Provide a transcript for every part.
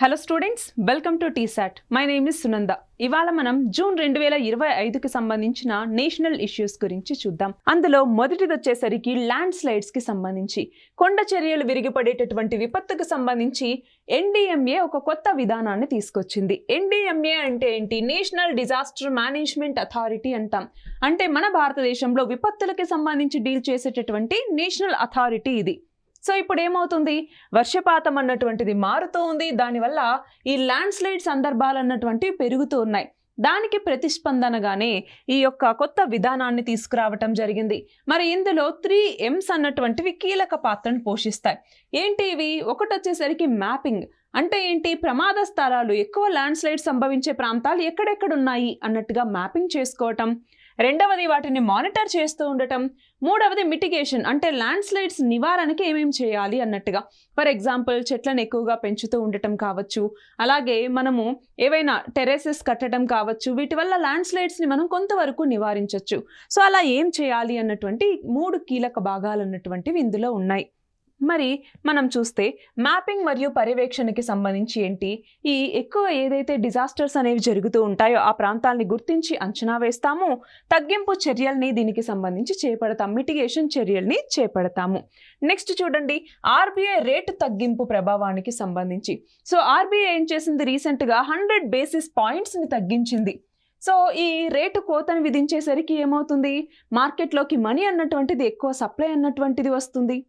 Hello students, welcome to T-SAT. My name is Sunanda. ఇవాళ మనం June 2025కి సంబంధించిన నేషనల్ ఇష్యూస్ గురించి చూద్దాం. అందులో మొదటిది వచ్చేసరికి ల్యాండ్ స్లైడ్స్ కి సంబంధించి, కొండ చర్యలు విరిగిపడేటటువంటి విపత్తుకు సంబంధించి ఎన్డీఎంఏ ఒక కొత్త విధానాన్ని తీసుకొచ్చింది. ఎన్డీఎంఏ అంటే ఏంటి? నేషనల్ డిజాస్టర్ మేనేజ్మెంట్ అథారిటీ అంటాం. అంటే మన భారతదేశంలో విపత్తులకి సంబంధించి డీల్ చేసేటటువంటి నేషనల్ అథారిటీ ఇది. సో ఇప్పుడు ఏమవుతుంది? వర్షపాతం అన్నటువంటిది మారుతూ ఉంది. దానివల్ల ఈ ల్యాండ్ స్లైడ్ సందర్భాలు అన్నటువంటివి పెరుగుతూ ఉన్నాయి. దానికి ప్రతిస్పందనగానే ఈ యొక్క కొత్త విధానాన్ని తీసుకురావటం జరిగింది. మరి ఇందులో 3Ms అన్నటువంటివి కీలక పాత్రను పోషిస్తాయి. ఏంటి ఇవి? ఒకటి వచ్చేసరికి మ్యాపింగ్. అంటే ఏంటి? ప్రమాద స్థలాలు, ఎక్కువ ల్యాండ్ స్లైడ్ సంభవించే ప్రాంతాలు ఎక్కడెక్కడ ఉన్నాయి అన్నట్టుగా మ్యాపింగ్ చేసుకోవటం. రెండవది వాటిని మానిటర్ చేస్తూ ఉండటం. మూడవది మిటిగేషన్, అంటే ల్యాండ్ స్లైడ్స్ నివారణకి ఏమేమి చేయాలి అన్నట్టుగా. ఫర్ ఎగ్జాంపుల్, చెట్లను ఎక్కువగా పెంచుతూ ఉండటం కావచ్చు, అలాగే మనము ఏవైనా టెరెసెస్ కట్టడం కావచ్చు. వీటి వల్ల ల్యాండ్ స్లైడ్స్ని మనం కొంతవరకు నివారించవచ్చు. సో అలా ఏం చేయాలి అన్నటువంటి 3 కీలక భాగాలు అన్నటువంటివి ఇందులో ఉన్నాయి. మరి మనం చూస్తే మ్యాపింగ్ మరియు పర్యవేక్షణకి సంబంధించి ఏంటి? ఈ ఎక్కువ ఏదైతే డిజాస్టర్స్ అనేవి జరుగుతూ ఉంటాయో ఆ ప్రాంతాలని గుర్తించి అంచనా వేస్తాము. తగ్గింపు చర్యల్ని దీనికి సంబంధించి చేపడతాం. మిటిగేషన్ చర్యల్ని చేపడతాము. నెక్స్ట్ చూడండి, ఆర్బీఐ రేటు తగ్గింపు ప్రభావానికి సంబంధించి. సో ఆర్బీఐ ఏం చేసింది? రీసెంట్గా 100 బేసిస్ పాయింట్స్ని తగ్గించింది. సో ఈ రేటు కోతను విధించేసరికి ఏమవుతుంది? మార్కెట్లోకి మనీ అన్నటువంటిది ఎక్కువ సప్లై అన్నటువంటిది వస్తుంది.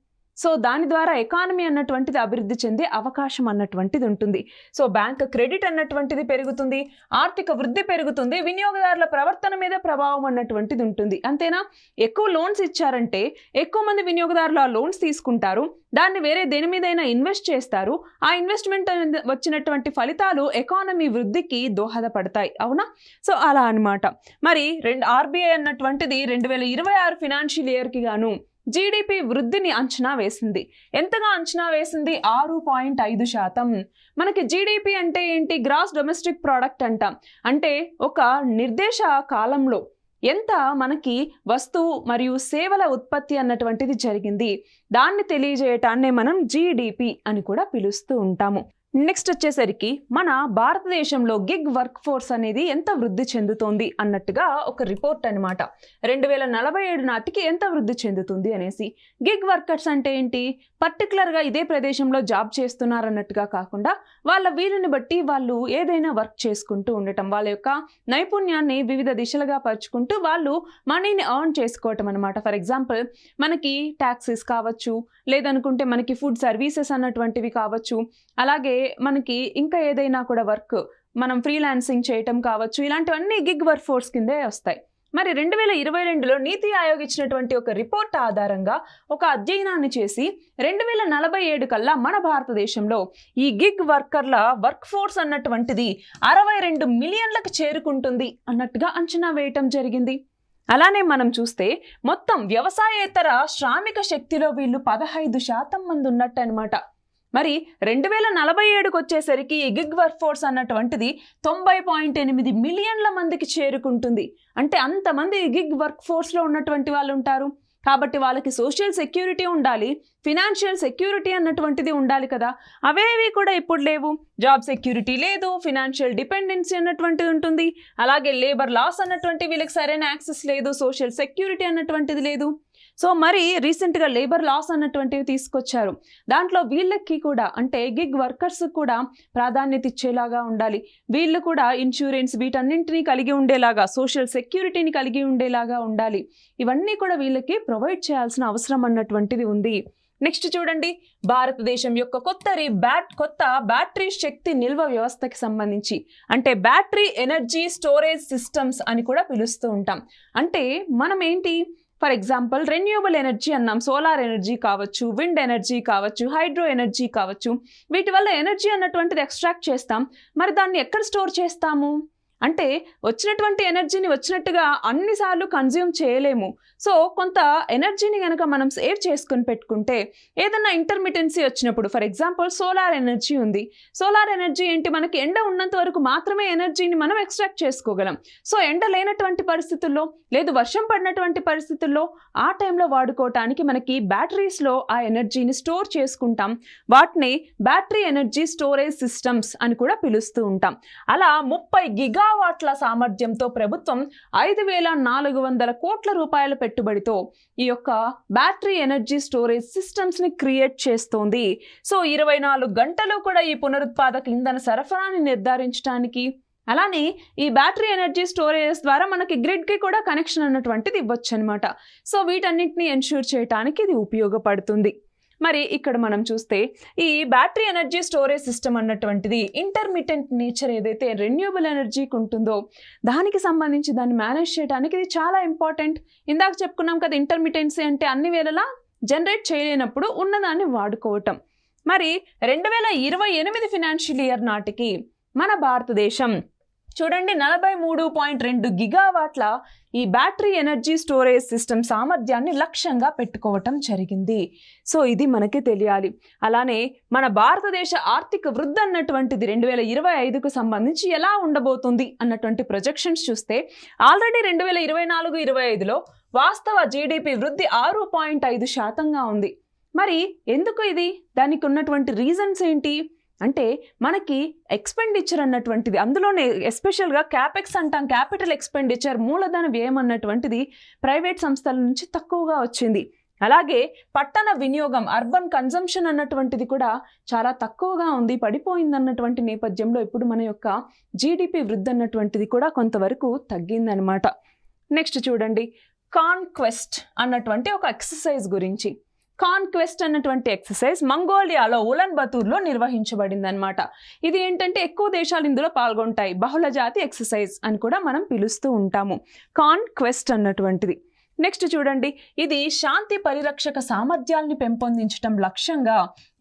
సో దాని ద్వారా ఎకానమీ అన్నటువంటిది అభివృద్ధి చెందే అవకాశం అన్నటువంటిది ఉంటుంది. సో బ్యాంక్ క్రెడిట్ అన్నటువంటిది పెరుగుతుంది, ఆర్థిక వృద్ధి పెరుగుతుంది, వినియోగదారుల ప్రవర్తన మీద ప్రభావం అన్నటువంటిది ఉంటుంది. అంతేనా? ఎక్కువ లోన్స్ ఇచ్చారంటే ఎక్కువ మంది వినియోగదారులు ఆ లోన్స్ తీసుకుంటారు, దాన్ని వేరే దేని మీదైనా ఇన్వెస్ట్ చేస్తారు. ఆ ఇన్వెస్ట్మెంట్ వచ్చినటువంటి ఫలితాలు ఎకానమీ వృద్ధికి దోహదపడతాయి. అవునా? సో అలా అన్నమాట. మరి ఆర్బీఐ అన్నటువంటిది 2026 ఫినాన్షియల్ ఇయర్కి గాను జీడిపి వృద్ధిని అంచనా వేసింది. ఎంతగా అంచనా వేసింది? 6.5%. మనకి జీడిపి అంటే ఏంటి? గ్రాస్ డొమెస్టిక్ ప్రోడక్ట్ అంటాం. అంటే ఒక నిర్దేశ కాలంలో ఎంత మనకి వస్తువు మరియు సేవల ఉత్పత్తి అన్నటువంటిది జరిగింది, దాన్ని తెలియజేయటాన్నే మనం జీడిపి అని కూడా పిలుస్తూ ఉంటాము. నెక్స్ట్ వచ్చేసరికి మన భారతదేశంలో గిగ్ వర్క్ ఫోర్స్ అనేది ఎంత వృద్ధి చెందుతోంది అన్నట్టుగా ఒక రిపోర్ట్ అనమాట. 2047 నాటికి ఎంత వృద్ధి చెందుతుంది అనేసి. గిగ్ వర్కర్స్ అంటే ఏంటి? పర్టికులర్గా ఇదే ప్రదేశంలో జాబ్ చేస్తున్నారన్నట్టుగా కాకుండా వాళ్ళ వీలుని బట్టి వాళ్ళు ఏదైనా వర్క్ చేసుకుంటూ ఉండటం, వాళ్ళ యొక్క నైపుణ్యాన్ని వివిధ దిశలుగా పరుచుకుంటూ వాళ్ళు మనీని ఎర్న్ చేసుకోవటం అనమాట. ఫర్ ఎగ్జాంపుల్, మనకి ట్యాక్సీస్ కావచ్చు, లేదనుకుంటే మనకి ఫుడ్ సర్వీసెస్ అన్నటువంటివి కావచ్చు, అలాగే మనకి ఇంకా ఏదైనా కూడా వర్క్ మనం ఫ్రీలాన్సింగ్ చేయటం కావచ్చు. ఇలాంటివన్నీ గిగ్ వర్క్ ఫోర్స్ కిందే వస్తాయి. మరి 2022లో నీతి ఆయోగ్ ఇచ్చినటువంటి ఒక రిపోర్ట్ ఆధారంగా ఒక అధ్యయనాన్ని చేసి 2047 కల్లా మన భారతదేశంలో ఈ గిగ్ వర్కర్ల వర్క్ ఫోర్స్ అన్నటువంటిది 62 మిలియన్లకు చేరుకుంటుంది అన్నట్టుగా అంచనా వేయటం జరిగింది. అలానే మనం చూస్తే మొత్తం వ్యవసాయేతర శ్రామిక శక్తిలో వీళ్ళు 15% మంది ఉన్నట్టు అనమాట. మరి 2047కు వచ్చేసరికి ఈ గిగ్ వర్క్ ఫోర్స్ అన్నటువంటిది 90.8 మిలియన్ల మందికి చేరుకుంటుంది. అంటే అంతమంది గిగ్ వర్క్ ఫోర్స్లో ఉన్నటువంటి వాళ్ళు ఉంటారు. కాబట్టి వాళ్ళకి సోషల్ సెక్యూరిటీ ఉండాలి, ఫినాన్షియల్ సెక్యూరిటీ అన్నటువంటిది ఉండాలి కదా. అవేవి కూడా ఇప్పుడు లేవు. జాబ్ సెక్యూరిటీ లేదు, ఫినాన్షియల్ డిపెండెన్సీ అన్నటువంటిది ఉంటుంది, అలాగే లేబర్ లాస్ అన్నటువంటి వీళ్ళకి సరైన యాక్సెస్ లేదు, సోషల్ సెక్యూరిటీ అన్నటువంటిది లేదు. సో మరి రీసెంట్గా లేబర్ లాస్ అన్నటువంటివి తీసుకొచ్చారు. దాంట్లో వీళ్ళకి కూడా, అంటే గిగ్ వర్కర్స్ కూడా ప్రాధాన్యత ఇచ్చేలాగా ఉండాలి. వీళ్ళు కూడా ఇన్సూరెన్స్ వీటన్నింటినీ కలిగి ఉండేలాగా, సోషల్ సెక్యూరిటీని కలిగి ఉండేలాగా ఉండాలి. ఇవన్నీ కూడా వీళ్ళకి ప్రొవైడ్ చేయాల్సిన అవసరం అన్నటువంటిది ఉంది. నెక్స్ట్ చూడండి, భారతదేశం యొక్క కొత్త బ్యాటరీ శక్తి నిల్వ వ్యవస్థకి సంబంధించి, అంటే బ్యాటరీ ఎనర్జీ స్టోరేజ్ సిస్టమ్స్ అని కూడా పిలుస్తూ ఉంటాం. అంటే మనం ఏంటి? ఫర్ ఎగ్జాంపుల్, రెన్యూవబుల్ ఎనర్జీ అన్నాం. సోలార్ ఎనర్జీ కావచ్చు, విండ్ ఎనర్జీ కావచ్చు, హైడ్రో ఎనర్జీ కావచ్చు. వీటి వల్ల ఎనర్జీ అన్నటువంటిది ఎక్స్ట్రాక్ట్ చేస్తాం. మరి దాన్ని ఎక్కడ స్టోర్ చేస్తాము? అంటే వచ్చినటువంటి ఎనర్జీని వచ్చినట్టుగా అన్నిసార్లు కన్జ్యూమ్ చేయలేము. సో కొంత ఎనర్జీని కనుక మనం సేవ్ చేసుకొని పెట్టుకుంటే ఏదన్నా ఇంటర్మిటెన్సీ వచ్చినప్పుడు, ఫర్ ఎగ్జాంపుల్ సోలార్ ఎనర్జీ ఉంది. సోలార్ ఎనర్జీ ఏంటి, మనకి ఎండ ఉన్నంత వరకు మాత్రమే ఎనర్జీని మనం ఎక్స్ట్రాక్ట్ చేసుకోగలం. సో ఎండ లేనటువంటి పరిస్థితుల్లో, లేదు వర్షం పడినటువంటి పరిస్థితుల్లో ఆ టైంలో వాడుకోవటానికి మనకి బ్యాటరీస్లో ఆ ఎనర్జీని స్టోర్ చేసుకుంటాం. వాటిని బ్యాటరీ ఎనర్జీ స్టోరేజ్ సిస్టమ్స్ అని కూడా పిలుస్తూ ఉంటాం. అలా 30 గిగావాట్ల సామర్థ్యంతో ప్రభుత్వం 5,400 కోట్ల రూపాయల పెట్టుబడితో ఈ యొక్క బ్యాటరీ ఎనర్జీ స్టోరేజ్ సిస్టమ్స్ని క్రియేట్ చేస్తోంది. సో 24 గంటలు కూడా ఈ పునరుత్పాదక ఇంధన సరఫరాని నిర్ధారించడానికి, అలానే ఈ బ్యాటరీ ఎనర్జీ స్టోరేజ్ ద్వారా మనకి గ్రిడ్కి కూడా కనెక్షన్ అన్నటువంటిది ఇవ్వచ్చు అనమాట. సో వీటన్నిటిని ఎన్ష్యూర్ చేయడానికి ఇది ఉపయోగపడుతుంది. మరి ఇక్కడ మనం చూస్తే ఈ బ్యాటరీ ఎనర్జీ స్టోరేజ్ సిస్టమ్ అన్నటువంటిది ఇంటర్మిటెంట్ నేచర్ ఏదైతే రెన్యూబుల్ ఎనర్జీకి ఉంటుందో దానికి సంబంధించి దాన్ని మేనేజ్ చేయడానికి ఇది చాలా ఇంపార్టెంట్. ఇందాక చెప్పుకున్నాం కదా, ఇంటర్మిటెన్సీ అంటే అన్ని వేళలా జనరేట్ చేయలేనప్పుడు ఉన్నదాన్ని వాడుకోవటం. మరి 2028 ఫినాన్షియల్ ఇయర్ నాటికి మన భారతదేశం చూడండి 43.2 గిగావాట్ల ఈ బ్యాటరీ ఎనర్జీ స్టోరేజ్ సిస్టమ్ సామర్థ్యాన్ని లక్ష్యంగా పెట్టుకోవటం జరిగింది. సో ఇది మనకి తెలియాలి. అలానే మన భారతదేశ ఆర్థిక వృద్ధి అన్నటువంటిది 2025కు సంబంధించి ఎలా ఉండబోతుంది అన్నటువంటి ప్రొజెక్షన్స్ చూస్తే ఆల్రెడీ 2024-25లో వాస్తవ జీడిపి వృద్ధి 6.5% ఉంది. మరి ఎందుకు ఇది, దానికి ఉన్నటువంటి రీజన్స్ ఏంటి అంటే మనకి ఎక్స్పెండిచర్ అన్నటువంటిది, అందులోనే ఎస్పెషల్గా క్యాపెక్స్ అంటాం, క్యాపిటల్ ఎక్స్పెండిచర్, మూలధన వ్యయం అన్నటువంటిది ప్రైవేట్ సంస్థల నుంచి తక్కువగా వచ్చింది. అలాగే పట్టణ వినియోగం, అర్బన్ కన్జంప్షన్ అన్నటువంటిది కూడా చాలా తక్కువగా ఉంది, పడిపోయింది అన్నటువంటి నేపథ్యంలో ఇప్పుడు మన యొక్క జీడిపి వృద్ధి అన్నటువంటిది కూడా కొంతవరకు తగ్గిందనమాట. నెక్స్ట్ చూడండి, కాన్క్వెస్ట్ అన్నటువంటి ఒక ఎక్సర్సైజ్ గురించి. కాన్క్వెస్ట్ అన్నటువంటి ఎక్సర్సైజ్ మంగోలియాలో ఉలన్ బతూర్లో నిర్వహించబడింది అనమాట. ఇది ఏంటంటే ఎక్కువ దేశాలు ఇందులో పాల్గొంటాయి, బహుళ జాతి ఎక్సర్సైజ్ అని కూడా మనం పిలుస్తూ ఉంటాము కాన్క్వెస్ట్ అన్నటువంటిది. నెక్స్ట్ చూడండి, ఇది శాంతి పరిరక్షక సామర్థ్యాల్ని పెంపొందించడం లక్ష్యంగా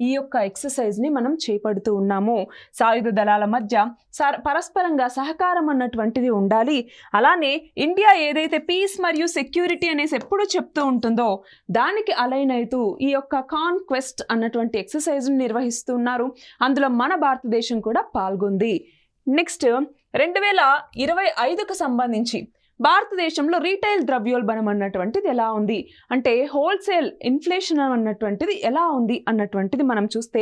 ఈ యొక్క ఎక్సర్సైజ్ని మనం చేపడుతూ ఉన్నాము. సాయుధ దళాల మధ్య పరస్పరంగా సహకారం అన్నటువంటిది ఉండాలి. అలానే ఇండియా ఏదైతే పీస్ మరియు సెక్యూరిటీ అనేసి ఎప్పుడు చెప్తూ ఉంటుందో దానికి అలైన్ అవుతూ ఈ యొక్క కాన్క్వెస్ట్ అన్నటువంటి ఎక్సర్సైజ్ని నిర్వహిస్తున్నారు. అందులో మన భారతదేశం కూడా పాల్గొంది. నెక్స్ట్ 2025కు సంబంధించి భారతదేశంలో రీటైల్ ద్రవ్యోల్బణం అన్నటువంటిది ఎలా ఉంది అంటే హోల్సేల్ ఇన్ఫ్లేషన్ అన్నటువంటిది ఎలా ఉంది అన్నటువంటిది మనం చూస్తే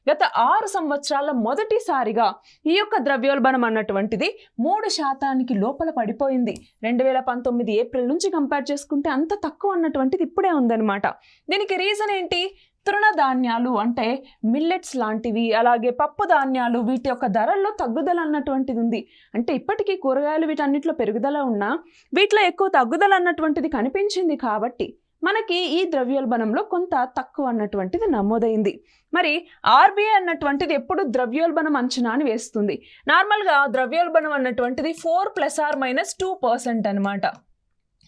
గత 6 సంవత్సరాల మొదటిసారిగా ఈ యొక్క ద్రవ్యోల్బణం అన్నటువంటిది 3% లోపల పడిపోయింది. 2019 ఏప్రిల్ నుంచి కంపేర్ చేసుకుంటే అంత తక్కువ అన్నటువంటిది ఇప్పుడే ఉందన్నమాట. దీనికి రీజన్ ఏంటి, తృణధాన్యాలు అంటే మిల్లెట్స్ లాంటివి, అలాగే పప్పు ధాన్యాలు, వీటి యొక్క ధరల్లో తగ్గుదల అన్నటువంటిది ఉంది. అంటే ఇప్పటికీ కూరగాయలు వీటన్నిటిలో పెరుగుదల ఉన్నా వీటిలో ఎక్కువ తగ్గుదల అన్నటువంటిది కనిపించింది కాబట్టి మనకి ఈ ద్రవ్యోల్బణంలో కొంత తక్కువ అన్నటువంటిది నమోదైంది. మరి ఆర్బీఐ అన్నటువంటిది ఎప్పుడు ద్రవ్యోల్బణం అంచనాని వేస్తుంది. నార్మల్గా ద్రవ్యోల్బణం అన్నటువంటిది 4 ± 2% అనమాట.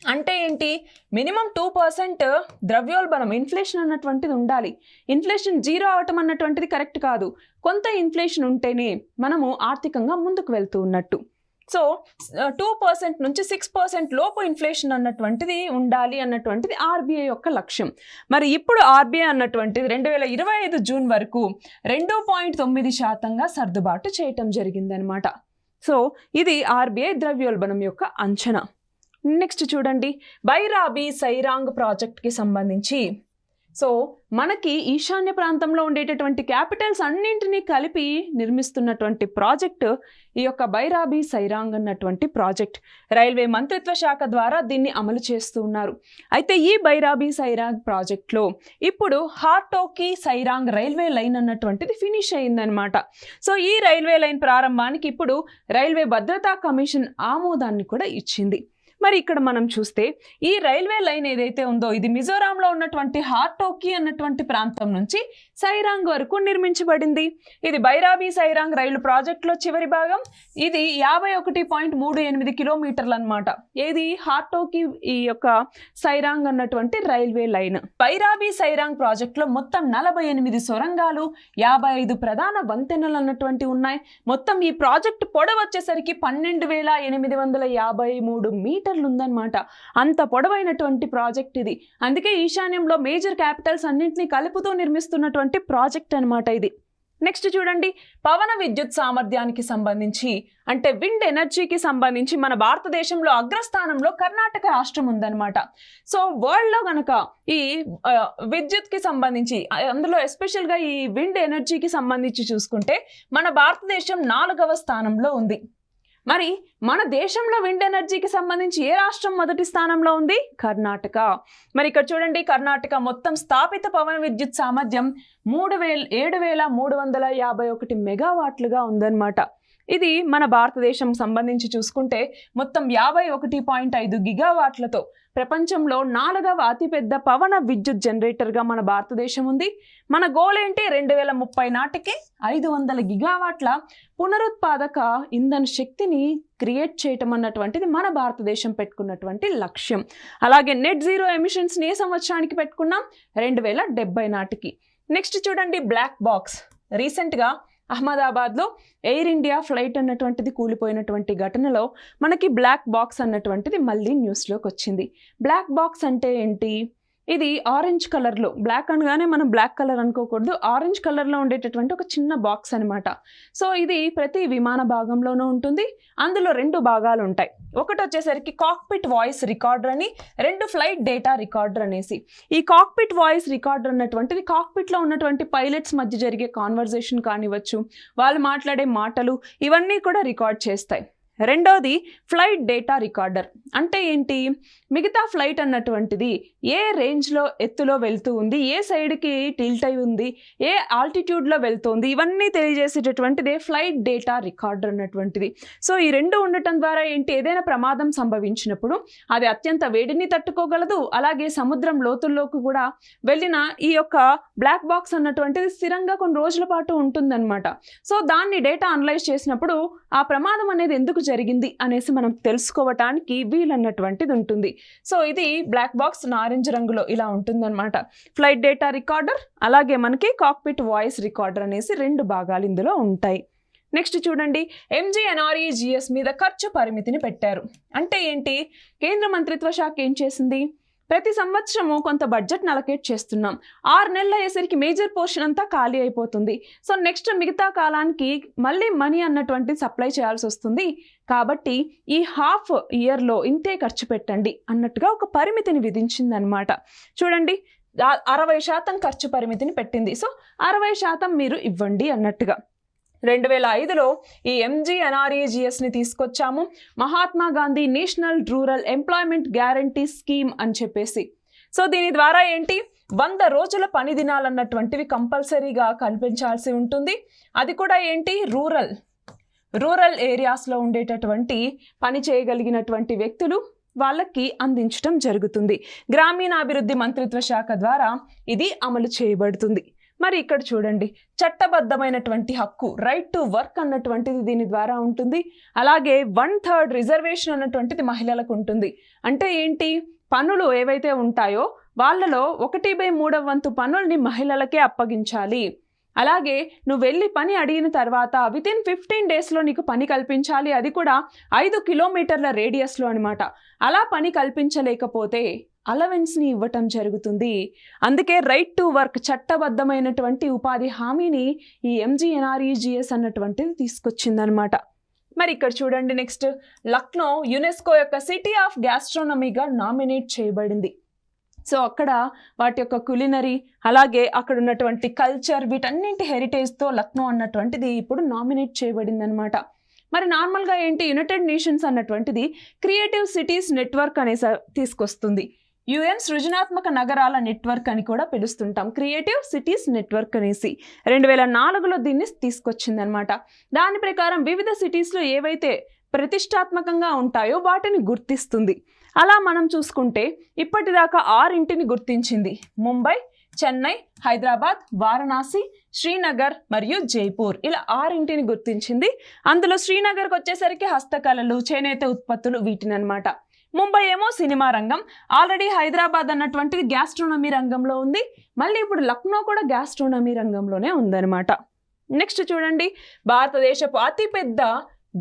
అంటే ఏంటి, మినిమం 2% ద్రవ్యోల్బణం ఇన్ఫ్లేషన్ అన్నటువంటిది ఉండాలి. ఇన్ఫ్లేషన్ 0 అవటం అన్నటువంటిది కరెక్ట్ కాదు. కొంత ఇన్ఫ్లేషన్ ఉంటేనే మనము ఆర్థికంగా ముందుకు వెళ్తూ ఉన్నట్టు. సో 2% నుంచి 6% లోపు ఇన్ఫ్లేషన్ అన్నటువంటిది ఉండాలి అన్నటువంటిది ఆర్బీఐ యొక్క లక్ష్యం. మరి ఇప్పుడు ఆర్బీఐ అన్నటువంటిది 2025 జూన్ వరకు 2.9%గా సర్దుబాటు చేయటం జరిగిందనమాట. సో ఇది ఆర్బీఐ ద్రవ్యోల్బణం యొక్క అంచనా. నెక్స్ట్ చూడండి, బైరాబీ సైరాంగ్ ప్రాజెక్ట్కి సంబంధించి సో మనకి ఈశాన్య ప్రాంతంలో ఉండేటటువంటి క్యాపిటల్స్ అన్నింటినీ కలిపి నిర్మిస్తున్నటువంటి ప్రాజెక్ట్ ఈ యొక్క బైరాబీ సైరాంగ్ అన్నటువంటి ప్రాజెక్ట్. రైల్వే మంత్రిత్వ శాఖ ద్వారా దీన్ని అమలు చేస్తూ ఉన్నారు. అయితే ఈ బైరాబీ సైరాంగ్ ప్రాజెక్ట్లో ఇప్పుడు హార్టోకి సైరాంగ్ రైల్వే లైన్ అన్నటువంటిది ఫినిష్ అయిందనమాట. సో ఈ రైల్వే లైన్ ప్రారంభానికి ఇప్పుడు రైల్వే భద్రతా కమిషన్ ఆమోదాన్ని కూడా ఇచ్చింది. మరి ఇక్కడ మనం చూస్తే ఈ రైల్వే లైన్ ఏదైతే ఉందో ఇది మిజోరాంలో ఉన్నటువంటి హార్టోకి అన్నటువంటి ప్రాంతం నుంచి సైరాంగ్ వరకు నిర్మించబడింది. ఇది బైరాబీ సైరాంగ్ రైలు ప్రాజెక్టులో చివరి భాగం. ఇది 51.38 కిలోమీటర్లు అనమాట. ఏది హార్టోకి ఈ యొక్క సైరాంగ్ అన్నటువంటి రైల్వే లైన్. బైరాబీ సైరాంగ్ ప్రాజెక్టులో మొత్తం 48 సొరంగాలు, 55 ప్రధాన వంతెనలు అన్నటువంటి ఉన్నాయి. మొత్తం ఈ ప్రాజెక్టు పొడవు వచ్చేసరికి 12,853 మీటర్లు ఉందన్నమాట. అంత పొడవైనటువంటి ప్రాజెక్ట్ ఇది. అందుకే ఈశాన్యంలో మేజర్ క్యాపిటల్స్ అన్నింటినీ కలుపుతూ నిర్మిస్తున్నటువంటి ప్రాజెక్ట్ అనమాట ఇది. నెక్స్ట్ చూడండి, పవన విద్యుత్ సామర్థ్యానికి సంబంధించి అంటే విండ్ ఎనర్జీకి సంబంధించి మన భారతదేశంలో అగ్రస్థానంలో కర్ణాటక రాష్ట్రం ఉందన్నమాట. సో వరల్డ్లో కనుక ఈ విద్యుత్కి సంబంధించి అందులో ఎస్పెషల్గా ఈ విండ్ ఎనర్జీకి సంబంధించి చూసుకుంటే మన భారతదేశం 4వ స్థానంలో ఉంది. మరి మన దేశంలో విండ్ ఎనర్జీకి సంబంధించి ఏ రాష్ట్రం మొదటి స్థానంలో ఉంది? కర్ణాటక. మరి ఇక్కడ చూడండి, కర్ణాటక మొత్తం స్థాపిత పవన విద్యుత్ సామర్థ్యం 7,351 మెగావాట్లుగా ఉందన్నమాట. ఇది మన భారతదేశం సంబంధించి చూసుకుంటే మొత్తం 51.5 గిగావాట్లతో ప్రపంచంలో 4వ అతిపెద్ద పవన విద్యుత్ జనరేటర్గా మన భారతదేశం ఉంది. మన గోల్ ఏంటి? 2030 నాటికి 500 గిగావాట్ల పునరుత్పాదక ఇంధన శక్తిని క్రియేట్ చేయటం అన్నటువంటిది మన భారతదేశం పెట్టుకున్నటువంటి లక్ష్యం. అలాగే నెట్ జీరో ఎమిషన్స్ని ఏ సంవత్సరానికి పెట్టుకున్నాం? 2070 నాటికి. నెక్స్ట్ చూడండి, బ్లాక్ బాక్స్. రీసెంట్గా అహ్మదాబాద్లో ఎయిర్ ఇండియా ఫ్లైట్ అన్నటువంటిది కూలిపోయినటువంటి ఘటనలో మనకి బ్లాక్ బాక్స్ అన్నటువంటిది మళ్ళీ న్యూస్లోకి వచ్చింది. బ్లాక్ బాక్స్ అంటే ఏంటి? ఇది ఆరెంజ్ కలర్లో, బ్లాక్ అనగానే మనం బ్లాక్ కలర్ అనుకోకూడదు, ఆరెంజ్ కలర్లో ఉండేటటువంటి ఒక చిన్న బాక్స్ అనమాట. సో ఇది ప్రతి విమాన భాగంలోనూ ఉంటుంది. అందులో 2 భాగాలు ఉంటాయి. ఒకటి వచ్చేసరికి కాక్పిట్ వాయిస్ రికార్డర్ అని, 2 ఫ్లైట్ డేటా రికార్డర్ అనేసి. ఈ కాక్పిట్ వాయిస్ రికార్డర్ అన్నటువంటిది కాక్పిట్లో ఉన్నటువంటి పైలట్స్ మధ్య జరిగే కాన్వర్జేషన్ కానివ్వచ్చు, వాళ్ళు మాట్లాడే మాటలు, ఇవన్నీ కూడా రికార్డ్ చేస్తాయి. రెండోది ఫ్లైట్ డేటా రికార్డర్. అంటే ఏంటి? మిగతా ఫ్లైట్ అన్నటువంటిది ఏ రేంజ్లో ఎత్తులో వెళ్తూ ఉంది, ఏ సైడ్కి టిల్ట్ అయి ఉంది, ఏ ఆల్టిట్యూడ్లో వెళ్తుంది, ఇవన్నీ తెలియజేసేటటువంటిదే ఫ్లైట్ డేటా రికార్డర్ అన్నటువంటిది. సో ఈ 2 ఉండటం ద్వారా ఏంటి? ఏదైనా ప్రమాదం సంభవించినప్పుడు అది అత్యంత వేడిని తట్టుకోగలదు. అలాగే సముద్రం లోతుల్లోకి కూడా వెళ్ళిన ఈ యొక్క బ్లాక్ బాక్స్ అన్నటువంటిది స్థిరంగా కొన్ని రోజుల పాటు ఉంటుందన్నమాట. సో దాన్ని డేటా అనలైజ్ చేసినప్పుడు ఆ ప్రమాదం అనేది ఎందుకు జరిగింది అనేసి మనం తెలుసుకోవటానికి వీలన్నటువంటిది ఉంటుంది. సో ఇది బ్లాక్ బాక్స్ నారింజ రంగులో ఇలా ఉంటుందన్నమాట. ఫ్లైట్ డేటా రికార్డర్, అలాగే మనకి కాక్పిట్ వాయిస్ రికార్డర్ అనేసి 2 భాగాలు ఇందులో ఉంటాయి. నెక్స్ట్ చూడండి, MGNREGS మీద ఖర్చు పరిమితిని పెట్టారు. అంటే ఏంటి? కేంద్ర మంత్రిత్వ శాఖ ఏం చేసింది? ప్రతి సంవత్సరము కొంత బడ్జెట్ని అలొకేట్ చేస్తున్నాం. 6 నెలలు అయ్యేసరికి మేజర్ పోర్షన్ అంతా ఖాళీ అయిపోతుంది. సో నెక్స్ట్ మిగతా కాలానికి మళ్ళీ మనీ అన్నటువంటి సప్లై చేయాల్సి వస్తుంది. కాబట్టి ఈ హాఫ్ ఇయర్లో ఇంతే ఖర్చు పెట్టండి అన్నట్టుగా ఒక పరిమితిని విధించిందనమాట. చూడండి, 60% ఖర్చు పరిమితిని పెట్టింది. సో 60% మీరు ఇవ్వండి అన్నట్టుగా. 2005లో ఈ MGNREGSని తీసుకొచ్చాము, Mahatma Gandhi national rural employment guarantee scheme అని చెప్పేసి. సో దీని ద్వారా ఏంటి? 100 రోజుల పని దినాలన్నటువంటివి కంపల్సరీగా కల్పించాల్సి ఉంటుంది. అది కూడా ఏంటి? రూరల్ ఏరియాస్లో ఉండేటటువంటి పని చేయగలిగినటువంటి వ్యక్తులు వాళ్ళకి అందించడం జరుగుతుంది. గ్రామీణాభివృద్ధి మంత్రిత్వ శాఖ ద్వారా ఇది అమలు చేయబడుతుంది. మరి ఇక్కడ చూడండి, చట్టబద్ధమైనటువంటి హక్కు, రైట్ టు వర్క్ అన్నటువంటిది దీని ద్వారా ఉంటుంది. అలాగే 1/3 రిజర్వేషన్ అన్నటువంటిది మహిళలకు ఉంటుంది. అంటే ఏంటి? పనులు ఏవైతే ఉంటాయో వాళ్ళలో 1/3 వంతు పనుల్ని మహిళలకే అప్పగించాలి. అలాగే నువ్వు వెళ్ళి పని అడిగిన తర్వాత వితిన్ 15 డేస్లో నీకు పని కల్పించాలి. అది కూడా 5 కిలోమీటర్ల రేడియస్లో అనమాట. అలా పని కల్పించలేకపోతే అలవెన్స్ని ఇవ్వటం జరుగుతుంది. అందుకే రైట్ టు వర్క్, చట్టబద్ధమైనటువంటి ఉపాధి హామీని ఈ MGNREGS అన్నటువంటిది తీసుకొచ్చిందనమాట. మరి ఇక్కడ చూడండి, నెక్స్ట్ లక్నో యునెస్కో యొక్క సిటీ ఆఫ్ గ్యాస్ట్రోనమీగా నామినేట్ చేయబడింది. సో అక్కడ వాటి యొక్క కులినరీ, అలాగే అక్కడ ఉన్నటువంటి కల్చర్, వీటన్నింటి హెరిటేజ్తో లక్నో అన్నటువంటిది ఇప్పుడు నామినేట్ చేయబడింది అనమాట. మరి నార్మల్గా ఏంటి? యునైటెడ్ నేషన్స్ అన్నటువంటిది క్రియేటివ్ సిటీస్ నెట్వర్క్ అనేసి తీసుకొస్తుంది. UN సృజనాత్మక నగరాల నెట్వర్క్ అని కూడా పిలుస్తుంటాం, క్రియేటివ్ సిటీస్ నెట్వర్క్ అనేసి. 2004లో దీన్ని తీసుకొచ్చిందనమాట. దాని ప్రకారం వివిధ సిటీస్లో ఏవైతే ప్రతిష్టాత్మకంగా ఉంటాయో వాటిని గుర్తిస్తుంది. అలా మనం చూసుకుంటే ఇప్పటిదాకా 6 గుర్తించింది. ముంబై, చెన్నై, హైదరాబాద్, వారణాసి, శ్రీనగర్ మరియు జైపూర్, ఇలా 6 గుర్తించింది. అందులో శ్రీనగర్కి వచ్చేసరికి హస్తకళలు, చేనేత ఉత్పత్తులు వీటిని అనమాట. ముంబై ఏమో సినిమా రంగం, ఆల్రెడీ హైదరాబాద్ అన్నటువంటిది గ్యాస్ట్రోనమీ రంగంలో ఉంది, మళ్ళీ ఇప్పుడు లక్నో కూడా గ్యాస్ట్రోనమీ రంగంలోనే ఉందన్నమాట. నెక్స్ట్ చూడండి, భారతదేశపు అతిపెద్ద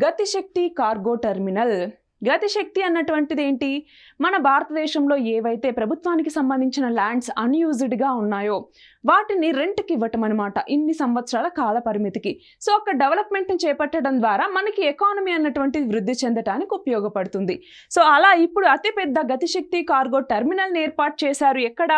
గతిశక్తి కార్గో టెర్మినల్. గతిశక్తి అన్నటువంటిది ఏంటి? మన భారతదేశంలో ఏవైతే ప్రభుత్వానికి సంబంధించిన ల్యాండ్స్ అన్యూజ్డ్గా ఉన్నాయో వాటిని రెంట్కి ఇవ్వటం అనమాట, ఇన్ని సంవత్సరాల కాల పరిమితికి. సో ఒక డెవలప్మెంట్ని చేపట్టడం ద్వారా మనకి ఎకానమీ అన్నటువంటిది వృద్ధి చెందడానికి ఉపయోగపడుతుంది. సో అలా ఇప్పుడు అతిపెద్ద గతిశక్తి కార్గో టెర్మినల్ని ఏర్పాటు చేశారు. ఎక్కడ?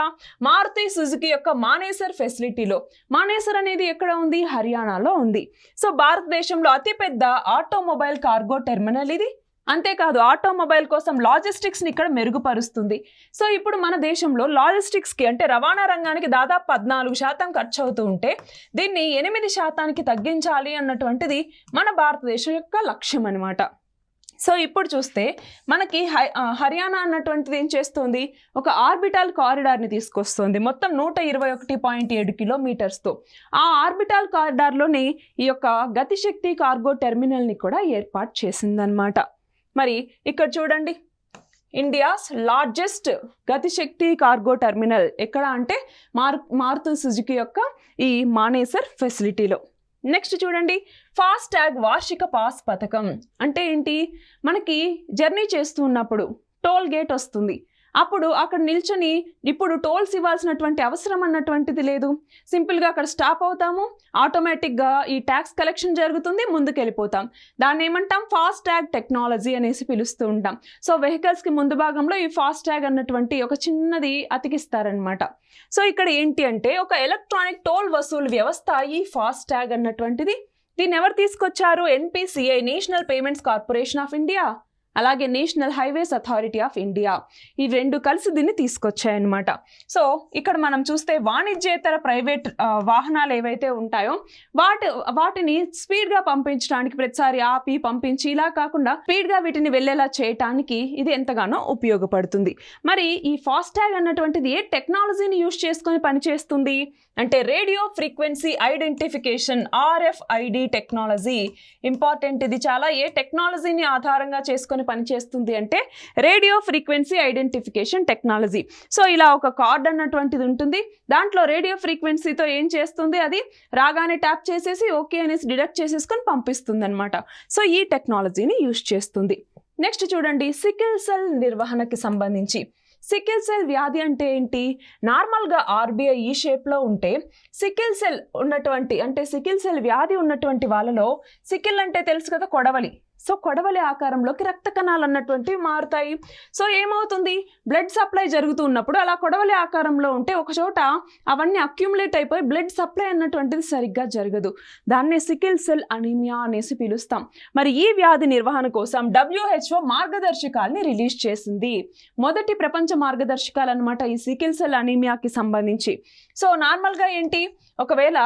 మారుతి సుజుకి యొక్క మానేసర్ ఫెసిలిటీలో. మానేసర్ అనేది ఎక్కడ ఉంది? హర్యానాలో ఉంది. సో భారతదేశంలో అతిపెద్ద ఆటోమొబైల్ కార్గో టెర్మినల్ ఇది. అంతేకాదు ఆటోమొబైల్ కోసం లాజిస్టిక్స్ని ఇక్కడ మెరుగుపరుస్తుంది. సో ఇప్పుడు మన దేశంలో లాజిస్టిక్స్కి అంటే రవాణా రంగానికి దాదాపు 14% ఖర్చు అవుతూ ఉంటే దీన్ని 8% తగ్గించాలి అన్నటువంటిది మన భారతదేశం యొక్క లక్ష్యం అనమాట. సో ఇప్పుడు చూస్తే మనకి హర్యానా అన్నటువంటిది ఏం చేస్తుంది? ఒక ఆర్బిటాల్ కారిడార్ని తీసుకొస్తుంది మొత్తం 121.7 కిలోమీటర్స్తో. ఆ ఆర్బిటాల్ కారిడార్లోని ఈ యొక్క గతిశక్తి కార్గో టెర్మినల్ని కూడా ఏర్పాటు చేసిందనమాట. మరి ఇక్కడ చూడండి, ఇండియాస్ లార్జెస్ట్ గతిశక్తి కార్గో టెర్మినల్ ఎక్కడ అంటే మారుతి సుజుకి యొక్క ఈ మానేసర్ ఫెసిలిటీలో. నెక్స్ట్ చూడండి, ఫాస్ట్ ట్యాగ్ వార్షిక పాస్ పథకం అంటే ఏంటి? మనకి జర్నీ చేస్తూ ఉన్నప్పుడు టోల్ గేట్ వస్తుంది, అప్పుడు అక్కడ నిల్చొని ఇప్పుడు టోల్స్ ఇవ్వాల్సినటువంటి అవసరం అన్నటువంటిది లేదు. సింపుల్గా అక్కడ స్టాప్ అవుతాము, ఆటోమేటిక్గా ఈ ట్యాక్స్ కలెక్షన్ జరుగుతుంది, ముందుకు వెళ్ళిపోతాం. దాన్ని ఏమంటాం? ఫాస్ట్ ట్యాగ్ టెక్నాలజీ అనేసి పిలుస్తూ ఉంటాం. సో వెహికల్స్కి ముందు భాగంలో ఈ ఫాస్ట్ ట్యాగ్ అన్నటువంటి ఒక చిన్నది అతికిస్తారనమాట. సో ఇక్కడ ఏంటి అంటే ఒక ఎలక్ట్రానిక్ టోల్ వసూలు వ్యవస్థ ఈ ఫాస్ట్ ట్యాగ్ అన్నటువంటిది. దీన్ని ఎవరు తీసుకొచ్చారు? NPCI, National Payments Corporation of India, అలాగే National Highways Authority of India, ఈ రెండు కలిసి దీన్ని తీసుకొచ్చాయన్నమాట. సో ఇక్కడ మనం చూస్తే వాణిజ్యేతర ప్రైవేట్ వాహనాలు ఏవైతే ఉంటాయో వాటిని స్పీడ్గా పంపించడానికి ప్రతిసారి ఆపి పంపించి ఇలా కాకుండా స్పీడ్గా వీటిని వెళ్ళేలా చేయటానికి ఇది ఎంతగానో ఉపయోగపడుతుంది. మరి ఈ ఫాస్టాగ్ అన్నటువంటిది ఏ టెక్నాలజీని యూజ్ చేసుకొని పనిచేస్తుంది అంటే radio frequency identification, RFID technology. Important ఇది చాలా. ఏ టెక్నాలజీని ఆధారంగా చేసుకొని పనిచేస్తుంది అంటే radio frequency identification technology. So ఇలా ఒక కార్డ్ అన్నటువంటిది ఉంటుంది, దాంట్లో రేడియో ఫ్రీక్వెన్సీతో ఏం చేస్తుంది, అది రాగానే ట్యాప్ చేసేసి ఓకే అనేసి డిడక్ట్ చేసేసుకొని పంపిస్తుంది అనమాట. సో ఈ టెక్నాలజీని యూజ్ చేస్తుంది. నెక్స్ట్ చూడండి, సికిల్ సెల్ నిర్వహణకి సంబంధించి. సికిల్ సెల్ వ్యాధి అంటే ఏంటి? నార్మల్గా RBI ఈ షేప్లో ఉంటే సికిల్ సెల్ ఉన్నటువంటి అంటే సికిల్ సెల్ వ్యాధి ఉన్నటువంటి వాళ్ళలో, సికిల్ అంటే తెలుసు కదా కొడవలి, సో కొడవలి ఆకారంలోకి రక్త కణాలు అన్నటువంటివి మారుతాయి. సో ఏమవుతుంది? బ్లడ్ సప్లై జరుగుతూ ఉన్నప్పుడు అలా కొడవలి ఆకారంలో ఉంటే ఒక చోట అవన్నీ అక్యుములేట్ అయిపోయి బ్లడ్ సప్లై అన్నటువంటిది సరిగ్గా జరగదు. దాన్నే సికిల్ సెల్ అనీమియా అనేసి పిలుస్తాం. మరి ఈ వ్యాధి నిర్వహణ కోసం WHO మార్గదర్శకాలని రిలీజ్ చేసింది. మొదటి ప్రపంచ మార్గదర్శకాలు అనమాట ఈ సికిల్ సెల్ అనీమియాకి సంబంధించి. సో నార్మల్గా ఏంటి, ఒకవేళ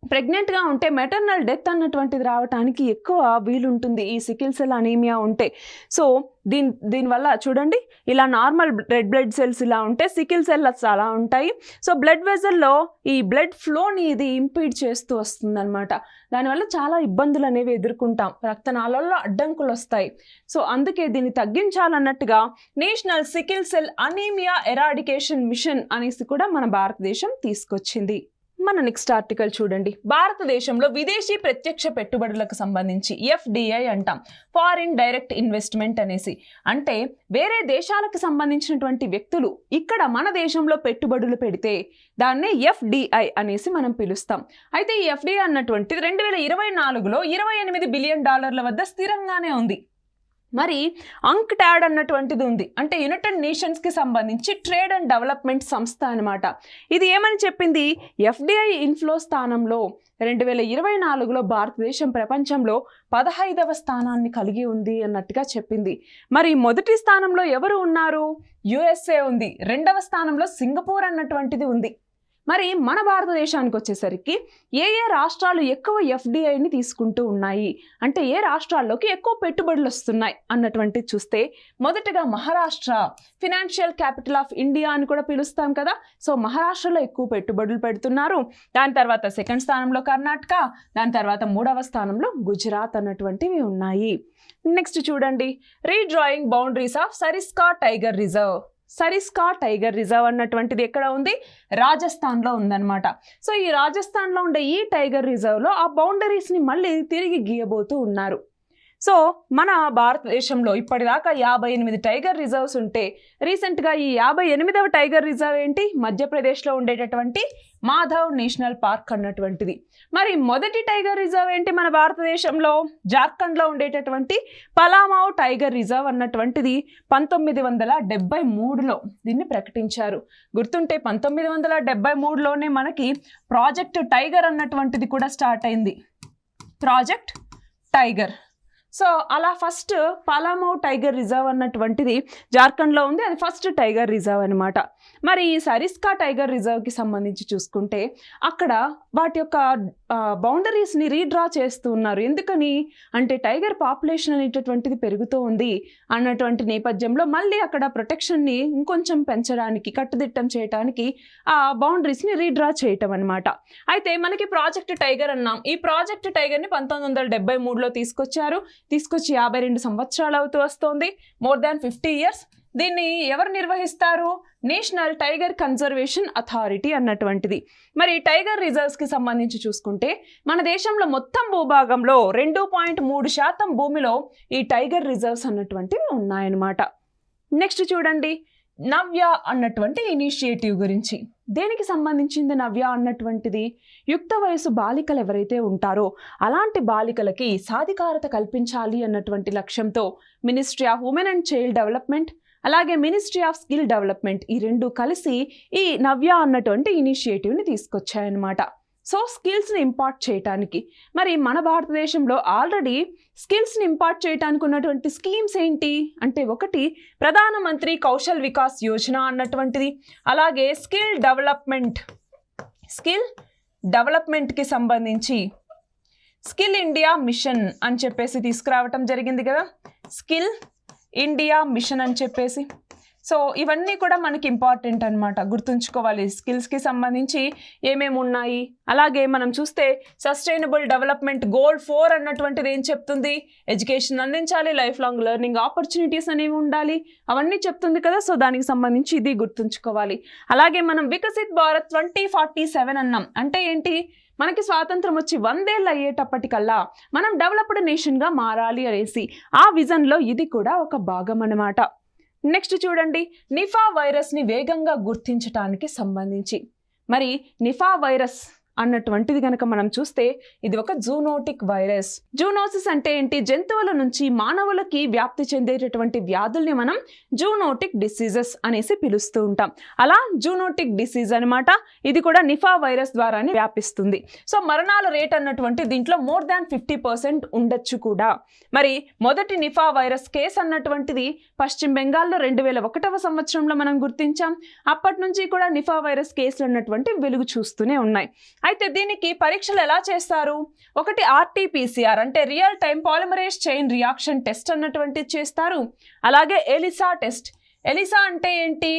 ప్రెగ్నెంట్గా ఉంటే మెటర్నల్ డెత్ అన్నటువంటిది రావడానికి ఎక్కువ వీలుంటుంది ఈ సికిల్ సెల్ అనీమియా ఉంటే. సో దీనివల్ల చూడండి, ఇలా నార్మల్ రెడ్ బ్లడ్ సెల్స్ ఇలా ఉంటే సికిల్ సెల్స్ అలా ఉంటాయి. సో బ్లడ్ వెజల్లో ఈ బ్లడ్ ఫ్లోని ఇది ఇంపీడ్ చేస్తూ వస్తుందన్నమాట. దానివల్ల చాలా ఇబ్బందులు అనేవి ఎదుర్కొంటాం, రక్తనాళాల్లో అడ్డంకులు వస్తాయి. సో అందుకే దీన్ని తగ్గించాలన్నట్టుగా national sickle cell anaemia eradication mission అనేసి కూడా మన భారతదేశం తీసుకొచ్చింది. మన నెక్స్ట్ ఆర్టికల్ చూడండి, భారతదేశంలో విదేశీ ప్రత్యక్ష పెట్టుబడులకు సంబంధించి FDI అంటాం, ఫారిన్ డైరెక్ట్ ఇన్వెస్ట్మెంట్ అనేసి. అంటే వేరే దేశాలకు సంబంధించినటువంటి వ్యక్తులు ఇక్కడ మన దేశంలో పెట్టుబడులు పెడితే దాన్నే FDI అనేసి మనం పిలుస్తాం. అయితే ఈ FDI అన్నటువంటిది 2024లో $28 బిలియన్ వద్ద స్థిరంగానే ఉంది. మరి UNCTAD అన్నటువంటిది ఉంది, అంటే యునైటెడ్ నేషన్స్కి సంబంధించి ట్రేడ్ అండ్ డెవలప్మెంట్ సంస్థ అనమాట. ఇది ఏమని చెప్పింది? FDI ఇన్ఫ్లో స్థానంలో 2024లో భారతదేశం ప్రపంచంలో 15వ స్థానాన్ని కలిగి ఉంది అన్నట్టుగా చెప్పింది. మరి మొదటి స్థానంలో ఎవరు ఉన్నారు? USA ఉంది, 2వ స్థానంలో సింగపూర్ అన్నటువంటిది ఉంది. మరి మన భారతదేశానికి వచ్చేసరికి ఏ రాష్ట్రాలు ఎక్కువ ఎఫ్డిఐని తీసుకుంటూ ఉన్నాయి, అంటే ఏ రాష్ట్రాల్లోకి ఎక్కువ పెట్టుబడులు వస్తున్నాయి అన్నటువంటి చూస్తే మొదటగా Maharashtra, financial capital of India అని కూడా పిలుస్తాం కదా. సో మహారాష్ట్రలో ఎక్కువ పెట్టుబడులు పెడుతున్నారు. దాని తర్వాత సెకండ్ స్థానంలో కర్ణాటక, దాని తర్వాత మూడవ స్థానంలో గుజరాత్ అన్నటువంటివి ఉన్నాయి. నెక్స్ట్ చూడండి, redrawing boundaries of Sariska tiger reserve. Sariska tiger reserve అన్నటువంటిది ఎక్కడ ఉంది? రాజస్థాన్లో ఉందన్నమాట. సో ఈ రాజస్థాన్లో ఉండే ఈ టైగర్ రిజర్వ్లో ఆ బౌండరీస్ని మళ్ళీ తిరిగి గీయబోతూ ఉన్నారు. సో మన భారతదేశంలో ఇప్పటిదాకా 58 టైగర్ రిజర్వ్స్ ఉంటే రీసెంట్గా ఈ 58వ టైగర్ రిజర్వ్ ఏంటి? మధ్యప్రదేశ్లో ఉండేటటువంటి మాధవ్ నేషనల్ పార్క్ అన్నటువంటిది. మరి మొదటి టైగర్ రిజర్వ్ ఏంటి మన భారతదేశంలో? జార్ఖండ్లో ఉండేటటువంటి పలామావ్ టైగర్ రిజర్వ్ అన్నటువంటిది 1973లో దీన్ని ప్రకటించారు. గుర్తుంటే 1973లోనే మనకి ప్రాజెక్ట్ టైగర్ అన్నటువంటిది కూడా స్టార్ట్ అయింది. Project tiger. సో అలా ఫస్ట్ పలామావ్ టైగర్ రిజర్వ్ అన్నటువంటిది జార్ఖండ్లో ఉంది. అది ఫస్ట్ టైగర్ రిజర్వ్ అనమాట. మరి ఈ సరిస్కా టైగర్ రిజర్వ్కి సంబంధించి చూసుకుంటే అక్కడ వాటి యొక్క బౌండరీస్ని రీడ్రా చేస్తూ ఉన్నారు. ఎందుకని అంటే టైగర్ పాపులేషన్ అనేటటువంటిది పెరుగుతూ ఉంది అన్నటువంటి నేపథ్యంలో మళ్ళీ అక్కడ ప్రొటెక్షన్ని ఇంకొంచెం పెంచడానికి, కట్టుదిట్టం చేయడానికి ఆ బౌండరీస్ని రీడ్రా చేయటం అనమాట. అయితే మనకి ప్రాజెక్ట్ టైగర్ అన్నాం. ఈ ప్రాజెక్ట్ టైగర్ని 1973లో తీసుకొచ్చి 52 సంవత్సరాలు అవుతూ వస్తోంది. More than 50 years. దీన్ని ఎవరు నిర్వహిస్తారు? నేషనల్ టైగర్ కన్జర్వేషన్ అథారిటీ అన్నటువంటిది. మరి టైగర్ రిజర్వ్స్కి సంబంధించి చూసుకుంటే మన దేశంలో మొత్తం భూభాగంలో 2.3% భూమిలో ఈ టైగర్ రిజర్వ్స్ అన్నటువంటివి ఉన్నాయన్నమాట. నెక్స్ట్ చూడండి, నవ్య అన్నటువంటి ఇనిషియేటివ్ గురించి. దేనికి సంబంధించింది నవ్య అన్నటువంటిది? యుక్త వయసు బాలికలు ఎవరైతే ఉంటారో అలాంటి బాలికలకి సాధికారత కల్పించాలి అన్నటువంటి లక్ష్యంతో ministry of women and child development అలాగే మినిస్ట్రీ ఆఫ్ స్కిల్ డెవలప్మెంట్ ఈ రెండు కలిసి ఈ నవ్య అన్నటువంటి ఇనిషియేటివ్ని తీసుకొచ్చాయన్నమాట. సో స్కిల్స్ని ఇంపార్ట్ చేయటానికి మరి మన భారతదేశంలో ఆల్రెడీ స్కిల్స్ని ఇంపార్ట్ చేయడానికి ఉన్నటువంటి స్కీమ్స్ ఏంటి అంటే, ఒకటి ప్రధానమంత్రి కౌశల్ వికాస్ యోజన అన్నటువంటిది, అలాగే స్కిల్ డెవలప్మెంట్కి సంబంధించి స్కిల్ ఇండియా మిషన్ అని చెప్పేసి తీసుకురావటం జరిగింది కదా, స్కిల్ ఇండియా మిషన్ అని చెప్పేసి. సో ఇవన్నీ కూడా మనకి ఇంపార్టెంట్ అనమాట, గుర్తుంచుకోవాలి. స్కిల్స్కి సంబంధించి ఏమేమి ఉన్నాయి. అలాగే మనం చూస్తే సస్టైనబుల్ డెవలప్మెంట్ గోల్ 4 అన్నటువంటిది ఏం చెప్తుంది? ఎడ్యుకేషన్ అందించాలి, లైఫ్ లాంగ్ లెర్నింగ్ ఆపర్చునిటీస్ అనేవి ఉండాలి, అవన్నీ చెప్తుంది కదా. సో దానికి సంబంధించి ఇది గుర్తుంచుకోవాలి. అలాగే మనం వికసిత్ భారత్ 2047 అన్నాం. అంటే ఏంటి? మనకి స్వాతంత్రం వచ్చి 100 ఏళ్ళు అయ్యేటప్పటికల్లా మనం డెవలప్డ్ నేషన్గా మారాలి అనేసి ఆ విజన్లో ఇది కూడా ఒక భాగం అన్నమాట. నెక్స్ట్ చూడండి, నిఫా వైరస్ని వేగంగా గుర్తించడానికి సంబంధించి. మరి నిఫా వైరస్ అన్నటువంటిది కనుక మనం చూస్తే ఇది ఒక జూనోటిక్ వైరస్. జూనోసిస్ అంటే ఏంటి? జంతువుల నుంచి మానవులకి వ్యాప్తి చెందేటటువంటి వ్యాధుల్ని మనం జూనోటిక్ డిసీజెస్ అనేసి పిలుస్తూ ఉంటాం. అలా జూనోటిక్ డిసీజ్ అనమాట. ఇది కూడా నిఫా వైరస్ ద్వారానే వ్యాపిస్తుంది. సో మరణాల రేట్ అన్నటువంటి దీంట్లో మోర్ దాన్ 50% ఉండొచ్చు కూడా. మరి మొదటి నిఫా వైరస్ కేసు అన్నటువంటిది పశ్చిమ బెంగాల్లో 2001వ సంవత్సరంలో మనం గుర్తించాం. అప్పటి నుంచి కూడా నిఫా వైరస్ కేసులు అన్నటువంటి వెలుగు చూస్తూనే ఉన్నాయి. అయితే దీనికి పరీక్షలు ఎలా చేస్తారు? ఒకటి RT-PCR అంటే real time polymerase chain reaction test అన్నటువంటి చేస్తారు. అలాగే ఎలిసా టెస్ట్. ఎలిసా అంటే ఏంటి?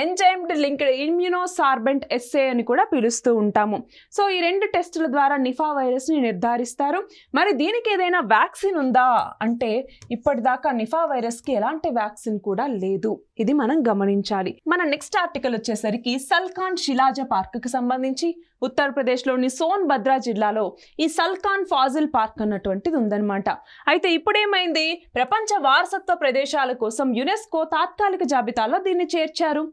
ఎంజైమ్డ్ లింక్డ్ ఇమ్యూనోసార్బెంట్ ఎస్సే అని కూడా పిలుస్తూ ఉంటాము. సో ఈ 2 టెస్టుల ద్వారా నిఫా వైరస్ని నిర్ధారిస్తారు. మరి దీనికి ఏదైనా వ్యాక్సిన్ ఉందా అంటే ఇప్పటిదాకా నిఫా వైరస్కి ఎలాంటి వ్యాక్సిన్ కూడా లేదు. ఇది మనం గమనించాలి. మన నెక్స్ట్ ఆర్టికల్ వచ్చేసరికి సల్కాన్ శిలాజ పార్క్కి సంబంధించి ఉత్తరప్రదేశ్లోని సోన్భద్ర జిల్లాలో ఈ సల్కాన్ ఫాజిల్ పార్క్ అన్నటువంటిది ఉందన్నమాట. అయితే ఇప్పుడేమైంది? ప్రపంచ వారసత్వ ప్రదేశాల కోసం యునెస్కో తాత్కాలిక జాబితాలో దీన్ని చేర్చారు.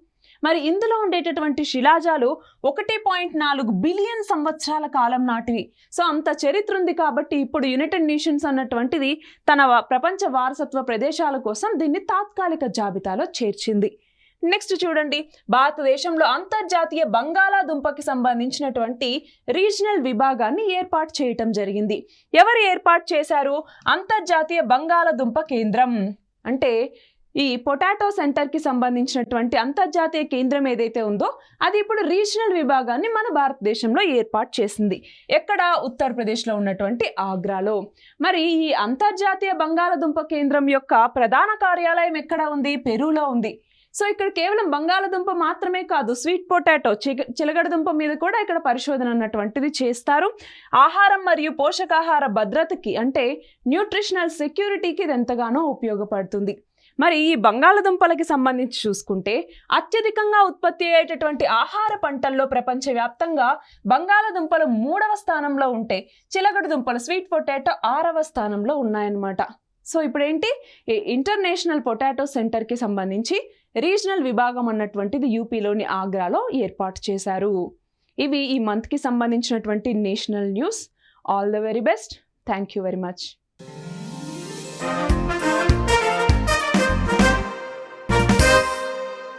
మరి ఇందులో ఉండేటటువంటి శిలాజాలు 1.4 బిలియన్ సంవత్సరాల కాలం నాటివి. సో అంత చరిత్ర ఉంది కాబట్టి ఇప్పుడు యునైటెడ్ నేషన్స్ అన్నటువంటిది తన ప్రపంచ వారసత్వ ప్రదేశాల కోసం దీన్ని తాత్కాలిక జాబితాలో చేర్చింది. నెక్స్ట్ చూడండి, భారతదేశంలో అంతర్జాతీయ బంగాళాదుంపకి సంబంధించినటువంటి రీజనల్ విభాగాన్ని ఏర్పాటు చేయటం జరిగింది. ఎవరు ఏర్పాటు చేశారు? అంతర్జాతీయ బంగాళాదుంప కేంద్రం. అంటే ఈ పొటాటో సెంటర్కి సంబంధించినటువంటి అంతర్జాతీయ కేంద్రం ఏదైతే ఉందో అది ఇప్పుడు రీజనల్ విభాగాన్ని మన భారతదేశంలో ఏర్పాటు చేసింది. ఎక్కడ? ఉత్తరప్రదేశ్లో ఉన్నటువంటి ఆగ్రాలో. మరి ఈ అంతర్జాతీయ బంగాళదుంప కేంద్రం యొక్క ప్రధాన కార్యాలయం ఎక్కడ ఉంది? పెరూలో ఉంది. సో ఇక్కడ కేవలం బంగాళదుంప మాత్రమే కాదు, స్వీట్ పొటాటో చిలగడదుంప మీద కూడా ఇక్కడ పరిశోధన అన్నటువంటిది చేస్తారు. ఆహారం మరియు పోషకాహార భద్రతకి అంటే న్యూట్రిషనల్ సెక్యూరిటీకి ఇది ఎంతగానో ఉపయోగపడుతుంది. మరి ఈ బంగాళదుంపలకి సంబంధించి చూసుకుంటే అత్యధికంగా ఉత్పత్తి అయ్యేటటువంటి ఆహార పంటల్లో ప్రపంచవ్యాప్తంగా బంగాళదుంపలు 3వ స్థానంలో ఉంటే చిలగడదుంపలు స్వీట్ పొటాటో 6వ స్థానంలో ఉన్నాయన్నమాట. సో ఇప్పుడేంటి, ఈ ఇంటర్నేషనల్ పొటాటో సెంటర్కి సంబంధించి రీజనల్ విభాగం అన్నటువంటిది యూపీలోని ఆగ్రాలో ఏర్పాటు చేశారు. ఇవి ఈ మంత్కి సంబంధించినటువంటి national news. All the very best. Thank you very much.